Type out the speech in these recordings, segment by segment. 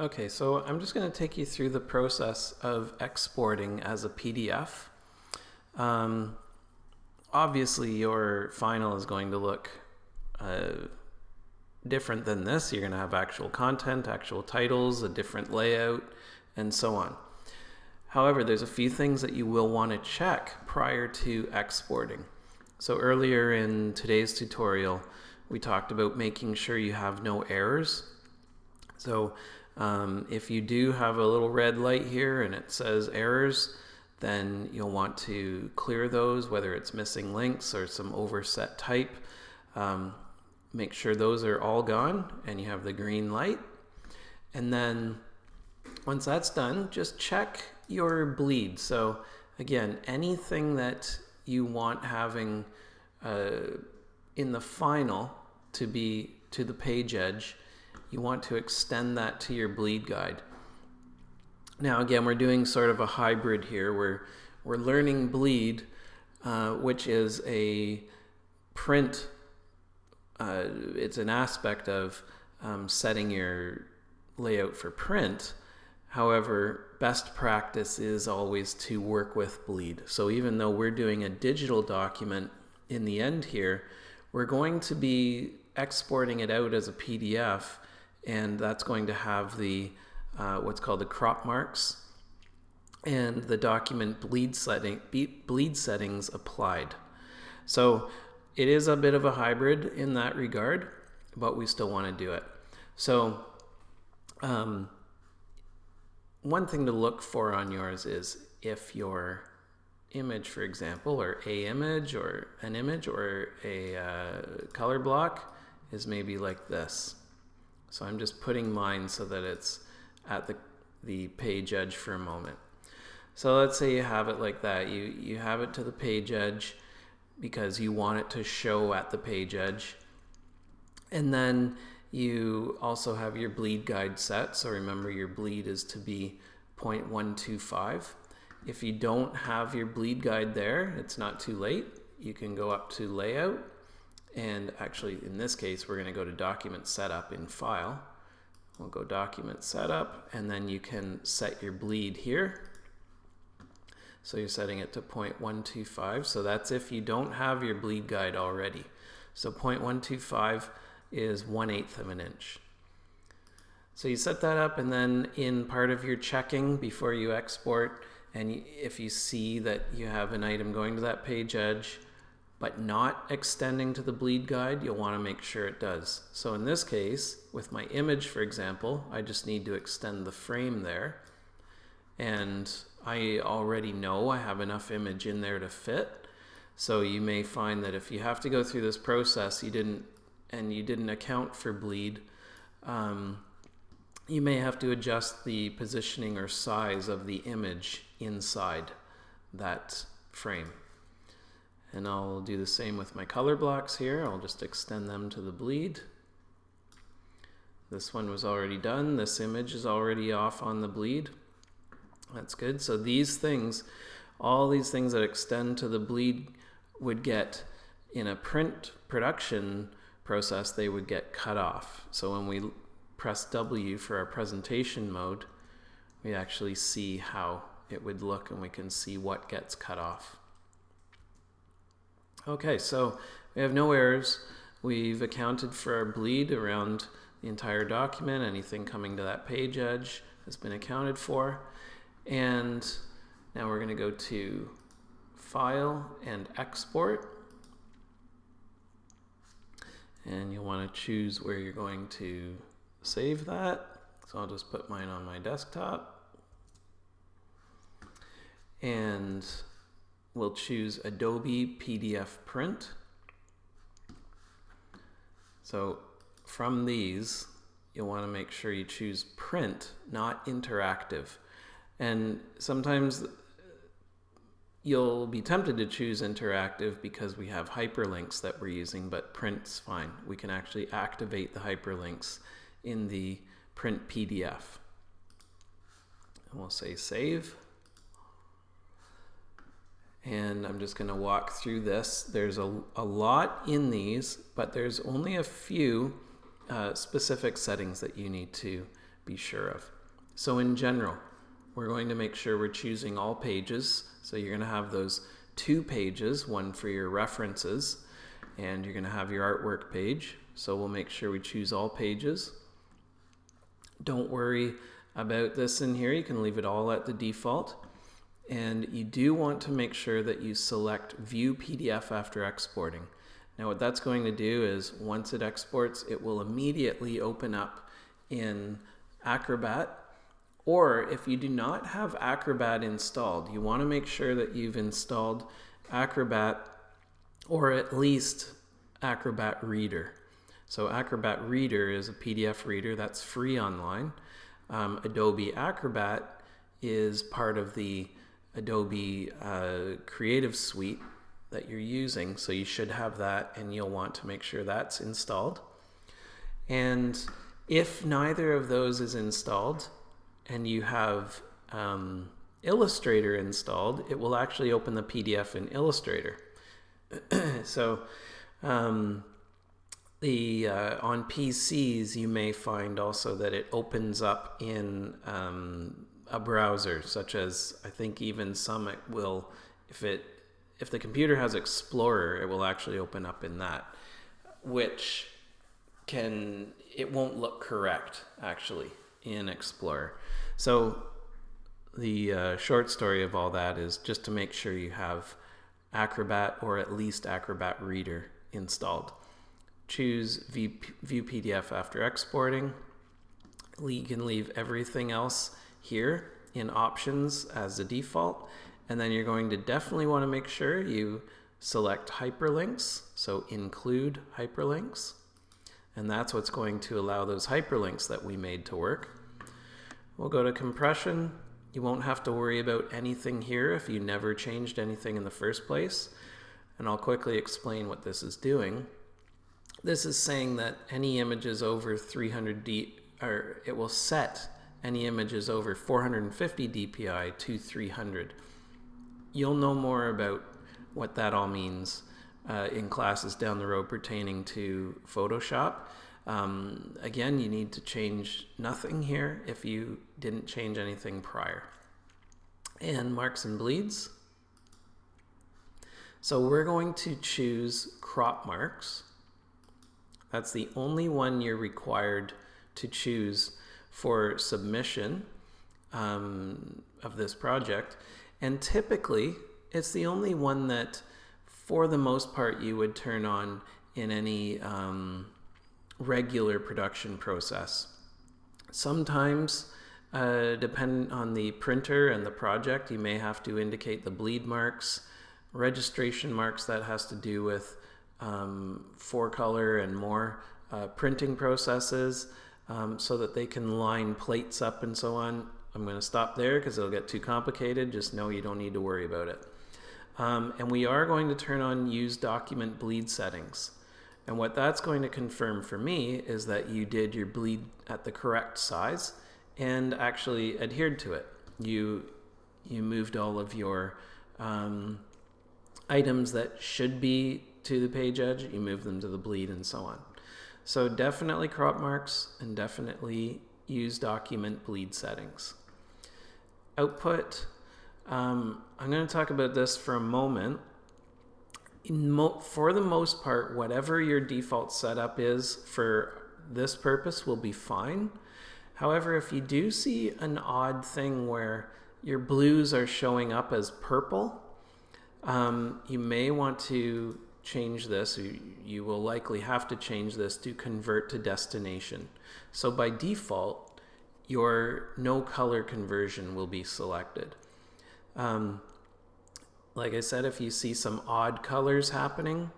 Okay, so I'm just going to take you through the process of exporting as a PDF. Obviously, your final is going to look different than this. You're going to have actual content, actual titles, a different layout, and so on. However, there's a few things that you will want to check prior to exporting. So earlier in today's tutorial, we talked about making sure you have no errors. So if you do have a little red light here and it says errors, then you'll want to clear those, whether it's missing links or some overset type. Make sure those are all gone and you have the green light. And then once that's done, just check your bleed. So again, anything that you want having in the final to be to the page edge, you want to extend that to your bleed guide. Now again, we're doing sort of a hybrid here. We're learning bleed, which is a print. It's an aspect of setting your layout for print. However, best practice is always to work with bleed. So even though we're doing a digital document in the end here, we're going to be exporting it out as a PDF, and that's going to have the what's called the crop marks and the document bleed settings applied. So it is a bit of a hybrid in that regard, but we still want to do it. So one thing to look for on yours is if your image, for example, or a image or an image or a color block is maybe like this. So I'm just putting mine so that it's at the page edge for a moment. So let's say you have it like that. You have it to the page edge because you want it to show at the page edge. And then you also have your bleed guide set. So remember, your bleed is to be 0.125. If you don't have your bleed guide there, it's not too late. You can go up to layout. And actually, in this case, we're going to go to document setup in file. We'll go document setup, and then you can set your bleed here. So you're setting it to 0.125. So that's if you don't have your bleed guide already. So 0.125 is 1/8 of an inch. So you set that up, and then in part of your checking before you export, and if you see that you have an item going to that page edge, but not extending to the bleed guide, you'll want to make sure it does. So in this case, with my image, for example, I just need to extend the frame there. And I already know I have enough image in there to fit. So you may find that if you have to go through this process, you didn't account for bleed, you may have to adjust the positioning or size of the image inside that frame. And I'll do the same with my color blocks here. I'll just extend them to the bleed. This one was already done. This image is already off on the bleed. That's good. So these things, all these things that extend to the bleed would get, in a print production process, they would get cut off. So when we press W for our presentation mode, we actually see how it would look, and we can see what gets cut off. Okay, so we have no errors. We've accounted for our bleed around the entire document. Anything coming to that page edge has been accounted for. And now we're going to go to File and Export. And you'll want to choose where you're going to save that. So I'll just put mine on my desktop. And we'll choose Adobe PDF Print. So from these, you'll want to make sure you choose Print, not Interactive. And sometimes you'll be tempted to choose Interactive because we have hyperlinks that we're using, but Print's fine. We can actually activate the hyperlinks in the Print PDF. And we'll say Save. And I'm just going to walk through this. There's a lot in these, but there's only a few specific settings that you need to be sure of. So in general, we're going to make sure we're choosing all pages. So you're going to have those 2 pages, one for your references, and you're going to have your artwork page. So we'll make sure we choose all pages. Don't worry about this in here. You can leave it all at the default. And you do want to make sure that you select View PDF after exporting. Now what that's going to do is once it exports, it will immediately open up in Acrobat. Or if you do not have Acrobat installed, you want to make sure that you've installed Acrobat or at least Acrobat Reader. So Acrobat Reader is a PDF reader that's free online. Adobe Acrobat is part of the Adobe Creative Suite that you're using, so you should have that, and you'll want to make sure that's installed. And if neither of those is installed and you have Illustrator installed, it will actually open the PDF in Illustrator. So on PCs, you may find also that it opens up in a browser, such as, I think even some it will, if the computer has Explorer, it will actually open up in that, which it won't look correct actually in Explorer. So the short story of all that is just to make sure you have Acrobat or at least Acrobat Reader installed. Choose View PDF after exporting. You can leave everything else here in options as the default, and then you're going to definitely want to make sure you select hyperlinks, so include hyperlinks, and that's what's going to allow those hyperlinks that we made to work. We'll go to compression. You won't have to worry about anything here if you never changed anything in the first place, and I'll quickly explain what this is doing. This is saying that any images over 300 or it will set any images over 450 dpi to 300. You'll know more about what that all means in classes down the road pertaining to Photoshop. Again, you need to change nothing here if you didn't change anything prior. And marks and bleeds. So we're going to choose crop marks. That's the only one you're required to choose for submission of this project. And typically, it's the only one that, for the most part, you would turn on in any regular production process. Sometimes, depending on the printer and the project, you may have to indicate the bleed marks, registration marks. That has to do with 4-color and more printing processes, so that they can line plates up and so on. I'm going to stop there because it'll get too complicated. Just know you don't need to worry about it. And we are going to turn on Use Document Bleed Settings. And what that's going to confirm for me is that you did your bleed at the correct size and actually adhered to it. You moved all of your items that should be to the page edge, you move them to the bleed and so on. So definitely crop marks and definitely use document bleed settings. Output, I'm going to talk about this for a moment. For the most part, whatever your default setup is for this purpose will be fine. However, if you do see an odd thing where your blues are showing up as purple, you may want to change this. You will likely have to change this to convert to destination. So by default, your no color conversion will be selected. Like I said, if you see some odd colors happening,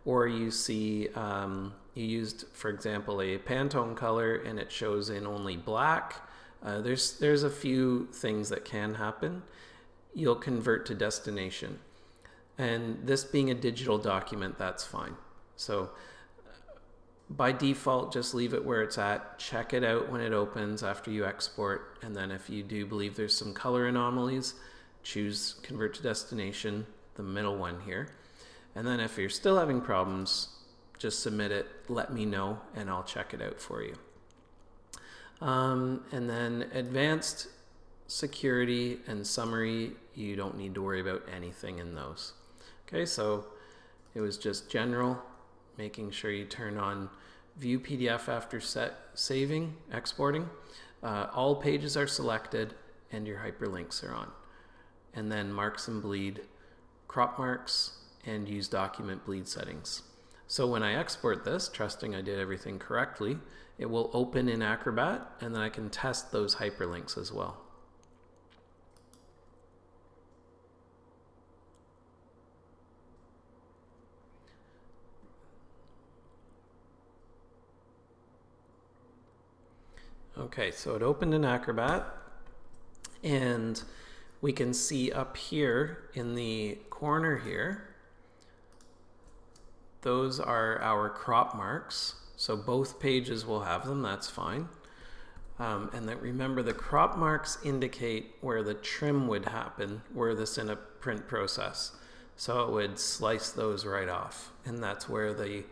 or you see you used, for example, a Pantone color and it shows in only black, there's a few things that can happen. You'll convert to destination. And this being a digital document, that's fine. So by default, just leave it where it's at. Check it out when it opens after you export. And then if you do believe there's some color anomalies, choose Convert to Destination, the middle one here. And then if you're still having problems, just submit it, let me know, and I'll check it out for you. And then advanced, security, and summary, you don't need to worry about anything in those. Okay, so it was just general, making sure you turn on view PDF after saving, exporting. All pages are selected and your hyperlinks are on. And then marks and bleed, crop marks, and use document bleed settings. So when I export this, trusting I did everything correctly, it will open in Acrobat, and then I can test those hyperlinks as well. Okay, so it opened in Acrobat, and we can see up here in the corner here, those are our crop marks. So both pages will have them, that's fine. And then remember, the crop marks indicate where the trim would happen were this in a print process. So it would slice those right off. And that's where the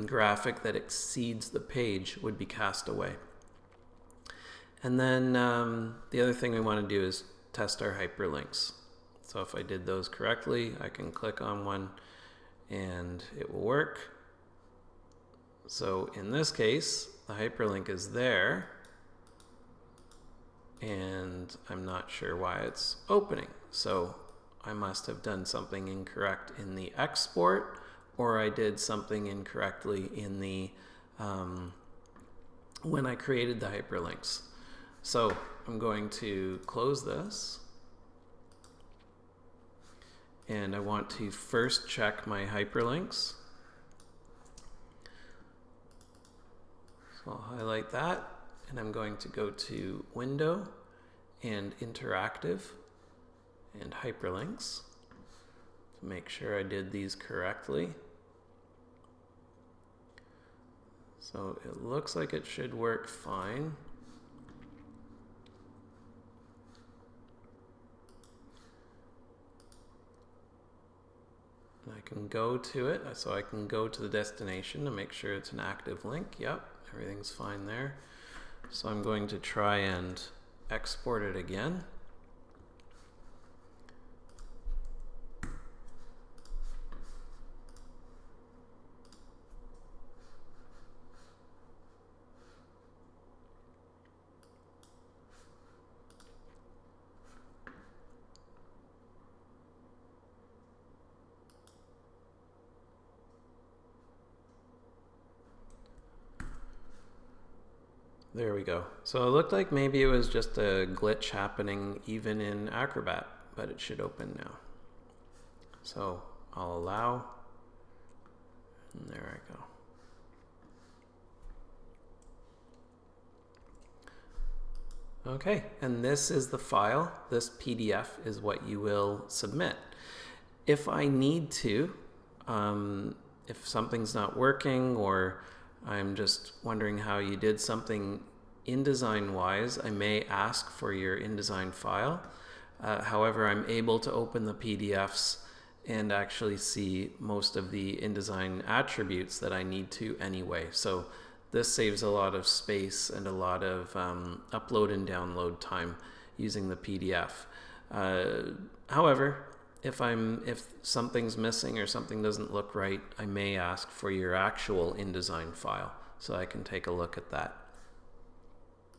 graphic that exceeds the page would be cast away. And then the other thing we want to do is test our hyperlinks. So if I did those correctly, I can click on one and it will work. So in this case, the hyperlink is there, and I'm not sure why it's opening. So I must have done something incorrect in the export, or I did something incorrectly in the when I created the hyperlinks. So I'm going to close this, and I want to first check my hyperlinks. So I'll highlight that, and I'm going to go to Window and Interactive and Hyperlinks to make sure I did these correctly. So it looks like it should work fine. And I can go to it, so I can go to the destination to make sure it's an active link. Yep, everything's fine there. So I'm going to try and export it again. There we go. So it looked like maybe it was just a glitch happening even in Acrobat, but it should open now. So I'll allow, and there I go. Okay, and this is the file. This PDF is what you will submit. If I need to, if something's not working, or I'm just wondering how you did something InDesign wise, I may ask for your InDesign file. However, I'm able to open the PDFs and actually see most of the InDesign attributes that I need to anyway. So this saves a lot of space and a lot of upload and download time using the PDF. However, if something's missing or something doesn't look right, I may ask for your actual InDesign file so I can take a look at that.